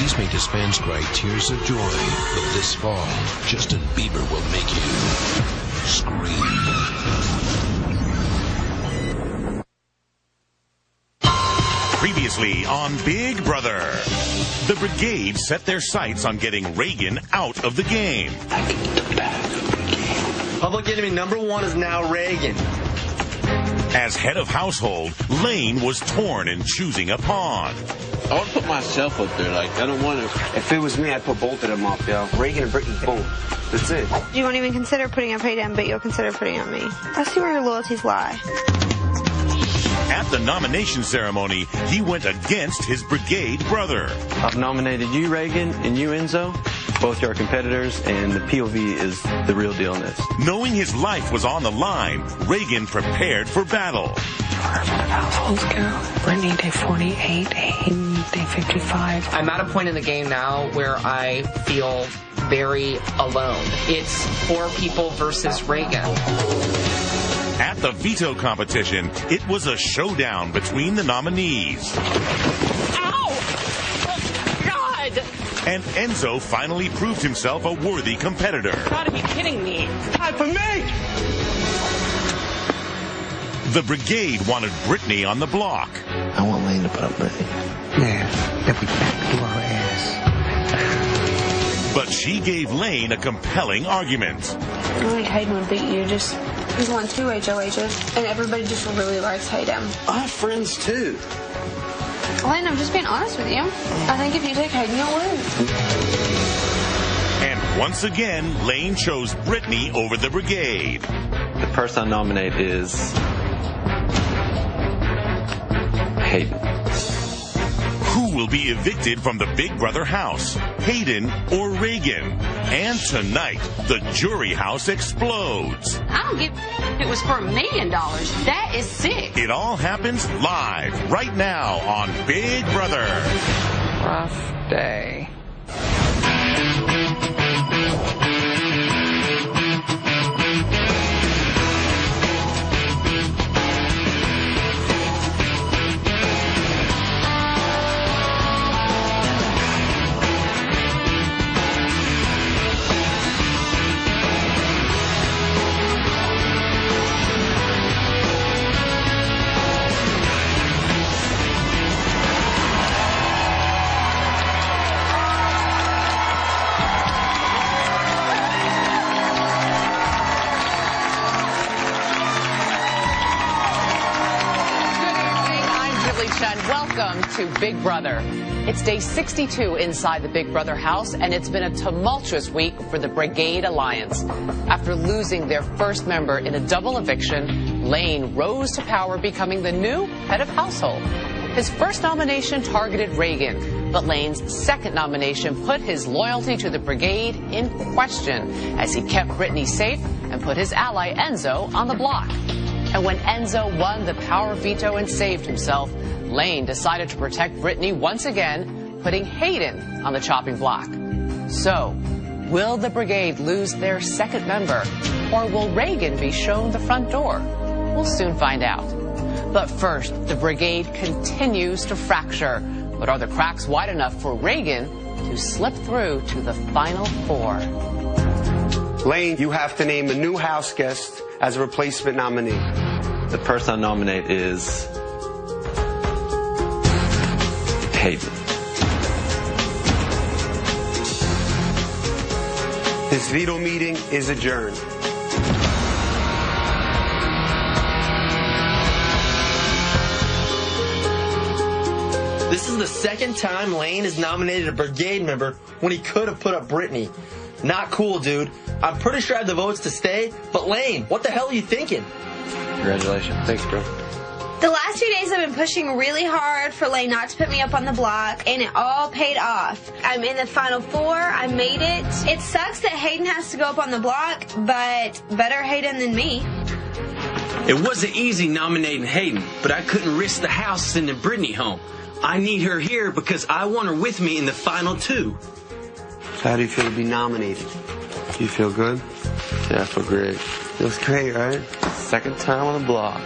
These may dispense bright tears of joy, but this fall, Justin Bieber will make you scream. Previously on Big Brother, the Brigade set their sights on getting Reagan out of the game. Public enemy number one is now Reagan. As head of household, Lane was torn in choosing a pawn. I want to put myself up there. Like, I don't want to. If it was me, I'd put both of them up, yo. Reagan and Brittany, boom. That's it. You won't even consider putting up Hayden, but you'll consider putting up me. I see where your loyalties lie. At the nomination ceremony, he went against his Brigade brother. I've nominated you, Reagan, and you, Enzo. Both your competitors, and the POV is the real deal in this. Knowing his life was on the line, Reagan prepared for battle. Households go. Brittany, day 48, Hayden, day 55. I'm at a point in the game now where I feel very alone. It's 4 people versus Reagan. At the veto competition, it was a showdown between the nominees. Ow! Oh, God! And Enzo finally proved himself a worthy competitor. You gotta be kidding me. Time for me! The Brigade wanted Brittany on the block. I want Lane to put up Brittany. Yeah, then we backdoor our ass. But she gave Lane a compelling argument. I think Hayden would beat you. He's won 2 HOHs, and everybody just really likes Hayden. I have friends, too. Lane, I'm just being honest with you. I think if you take Hayden, you'll lose. And once again, Lane chose Brittany over the Brigade. The person I nominate is Hayden. Who will be evicted from the Big Brother house, Hayden or Reagan? And tonight, the jury house explodes. I don't give if it was for $1 million. That is sick. It all happens live right now on Big Brother. Rough day. Welcome to Big Brother. It's day 62 inside the Big Brother house, and it's been a tumultuous week for the Brigade Alliance. After losing their first member in a double eviction, Lane rose to power, becoming the new head of household. His first nomination targeted Reagan, but Lane's second nomination put his loyalty to the Brigade in question as he kept Brittany safe and put his ally Enzo on the block. And when Enzo won the power veto and saved himself, Lane decided to protect Brittany once again, putting Hayden on the chopping block. So, will the Brigade lose their second member, or will Reagan be shown the front door? We'll soon find out. But first, the Brigade continues to fracture. But are the cracks wide enough for Reagan to slip through to the final 4? Lane, you have to name a new house guest as a replacement nominee. The person I nominate is Hayden. This veto meeting is adjourned. This is the second time Lane has nominated a Brigade member when he could have put up Brittany. Not cool, dude. I'm pretty sure I have the votes to stay, but Lane, what the hell are you thinking? Congratulations. Thanks, bro. The last 2 days I've been pushing really hard for Lane not to put me up on the block, and it all paid off. I'm in the final 4. I made it. It sucks that Hayden has to go up on the block, but better Hayden than me. It wasn't easy nominating Hayden, but I couldn't risk the house sending Brittany home. I need her here because I want her with me in the final 2. So how do you feel to be nominated? Do you feel good? Yeah, I feel great. Feels great, right? Second time on the block.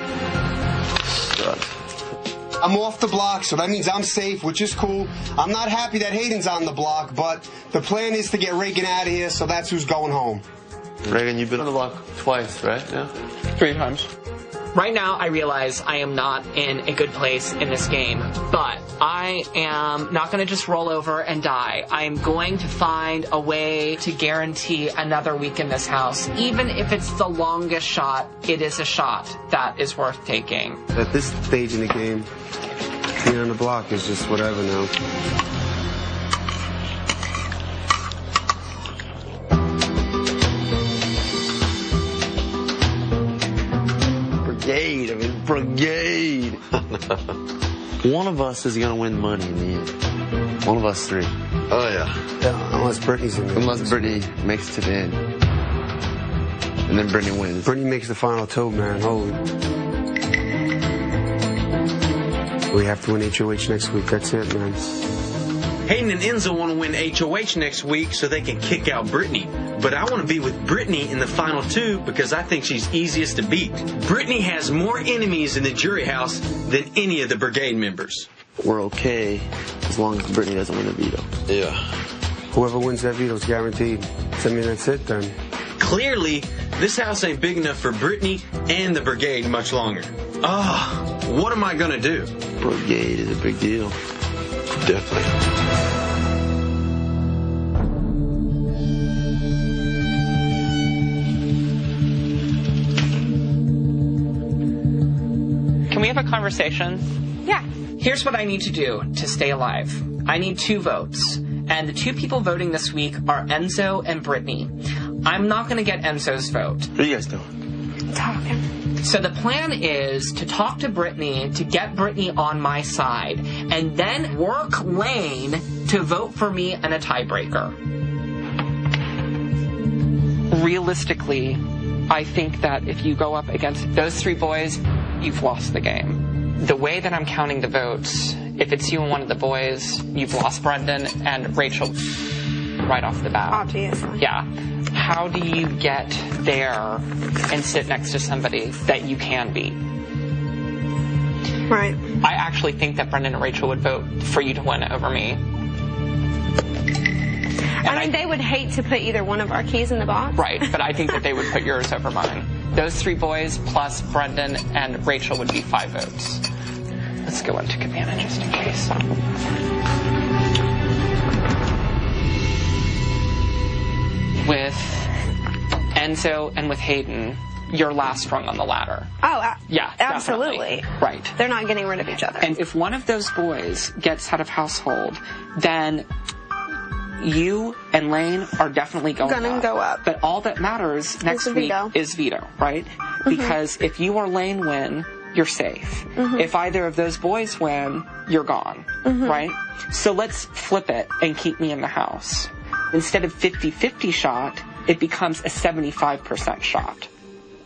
I'm off the block, so that means I'm safe, which is cool. I'm not happy that Hayden's on the block, but the plan is to get Reagan out of here, so that's who's going home. Reagan, you've been on the block twice, right? Yeah? 3 times. Right now, I realize I am not in a good place in this game, but I am not going to just roll over and die. I am going to find a way to guarantee another week in this house. Even if it's the longest shot, it is a shot that is worth taking. At this stage in the game, being on the block is just whatever now. Brigade. One of us is going to win money in the end. One of us 3. Oh, yeah. Unless Brittany's in there. Unless Brittany makes it to the end. And then Brittany wins. Brittany makes the final 2, man. Holy. We have to win HOH next week. That's it, man. Hayden and Enzo want to win HOH next week so they can kick out Brittany. But I want to be with Brittany in the final 2 because I think she's easiest to beat. Brittany has more enemies in the jury house than any of the brigade members. We're okay as long as Brittany doesn't win a veto. Yeah. Whoever wins that veto is guaranteed. I mean, that's it then. Clearly, this house ain't big enough for Brittany and the brigade much longer. What am I going to do? Brigade is a big deal. Definitely. Can we have a conversation? Yeah. Here's what I need to do to stay alive. I need 2 votes. And the 2 people voting this week are Enzo and Brittany. I'm not going to get Enzo's vote. What are you guys doing? Talking. So the plan is to talk to Brittany, to get Brittany on my side, and then work Lane to vote for me in a tiebreaker. Realistically, I think that if you go up against those 3 boys, you've lost the game. The way that I'm counting the votes, if it's you and one of the boys, you've lost Brendan and Rachel right off the bat. Obviously. Yeah. How do you get there and sit next to somebody that you can beat? Right. I actually think that Brendan and Rachel would vote for you to win over me. I mean, they would hate to put either one of our keys in the box. Right, but I think that they would put yours over mine. Those 3 boys plus Brendan and Rachel would be 5 votes. Let's go into Cabana just in case. With Enzo and with Hayden, you're last rung on the ladder. Oh, yeah, absolutely. Definitely. Right. They're not getting rid of each other. And if one of those boys gets out of household, then you and Lane are definitely gonna go up. But all that matters next week is veto, right? Mm-hmm. Because if you or Lane win, you're safe. Mm-hmm. If either of those boys win, you're gone, right? So let's flip it and keep me in the house. Instead of 50-50 shot, it becomes a 75% shot.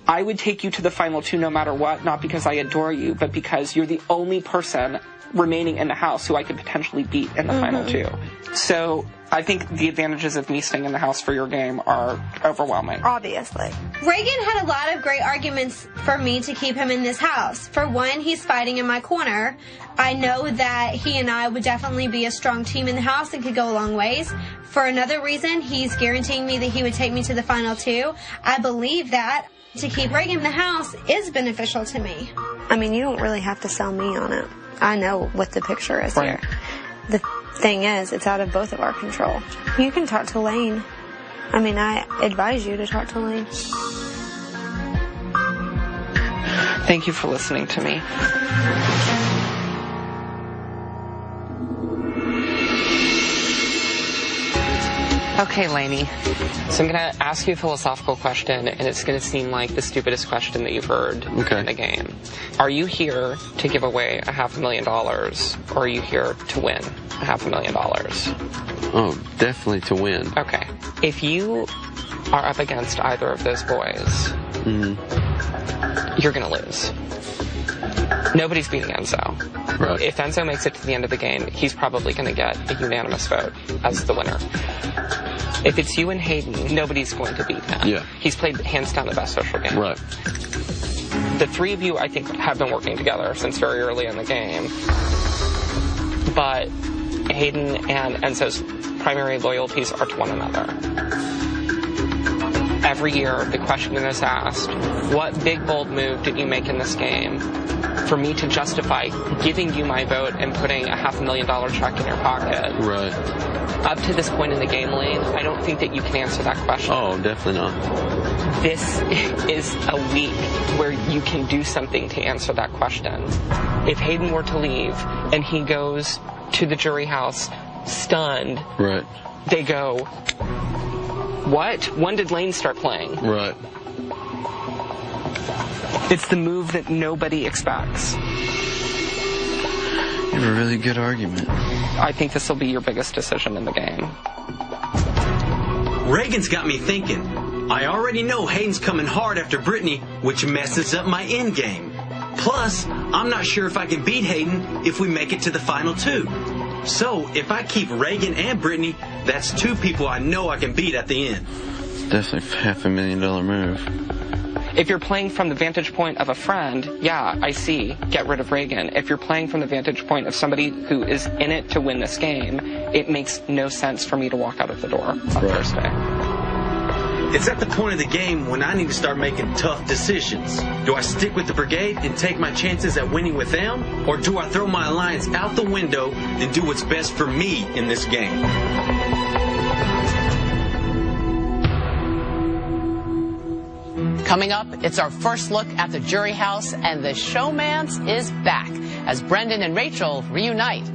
I would take you to the final 2 no matter what, not because I adore you, but because you're the only person remaining in the house who I could potentially beat in the final 2. So I think the advantages of me staying in the house for your game are overwhelming. Obviously. Reagan had a lot of great arguments for me to keep him in this house. For one, he's fighting in my corner. I know that he and I would definitely be a strong team in the house and could go a long ways. For another reason, he's guaranteeing me that he would take me to the final 2. I believe that to keep Reagan in the house is beneficial to me. I mean, you don't really have to sell me on it. I know what the picture is here. The thing is, it's out of both of our control. You can talk to Lane. I mean, I advise you to talk to Lane. Thank you for listening to me. Okay, Lainey. So I'm going to ask you a philosophical question, and it's going to seem like the stupidest question that you've heard in the game. Are you here to give away $500,000, or are you here to win $500,000? Oh, definitely to win. Okay. If you are up against either of those boys, you're going to lose. Nobody's beating Enzo. Right. If Enzo makes it to the end of the game, he's probably going to get a unanimous vote as the winner. If it's you and Hayden, nobody's going to beat him. Yeah. He's played hands down the best social game. Right. The three of you, I think, have been working together since very early in the game. But Hayden and Enzo's primary loyalties are to one another. Every year, the question is asked, what big, bold move did you make in this game for me to justify giving you my vote and putting a $500,000 check in your pocket? Right. Up to this point in the game, Lane, I don't think that you can answer that question. Oh, definitely not. This is a week where you can do something to answer that question. If Hayden were to leave and he goes to the jury house stunned, right, they go, what? When did Lane start playing? Right. It's the move that nobody expects. You have a really good argument. I think this will be your biggest decision in the game. Reagan's got me thinking. I already know Hayden's coming hard after Brittany, which messes up my end game. Plus, I'm not sure if I can beat Hayden if we make it to the final two. So, if I keep Reagan and Brittany, that's two people I know I can beat at the end. Definitely $500,000 move. If you're playing from the vantage point of a friend, yeah, I see, get rid of Reagan. If you're playing from the vantage point of somebody who is in it to win this game, it makes no sense for me to walk out of the door on Thursday. It's at the point of the game when I need to start making tough decisions. Do I stick with the brigade and take my chances at winning with them? Or do I throw my alliance out the window and do what's best for me in this game? Coming up, it's our first look at the jury house, and the showmance is back as Brendan and Rachel reunite.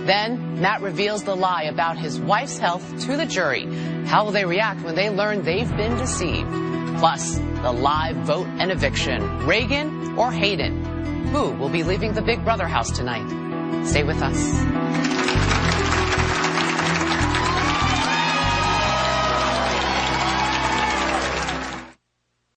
Then, Matt reveals the lie about his wife's health to the jury. How will they react when they learn they've been deceived? Plus, the live vote and eviction. Reagan or Hayden? Who will be leaving the Big Brother house tonight? Stay with us.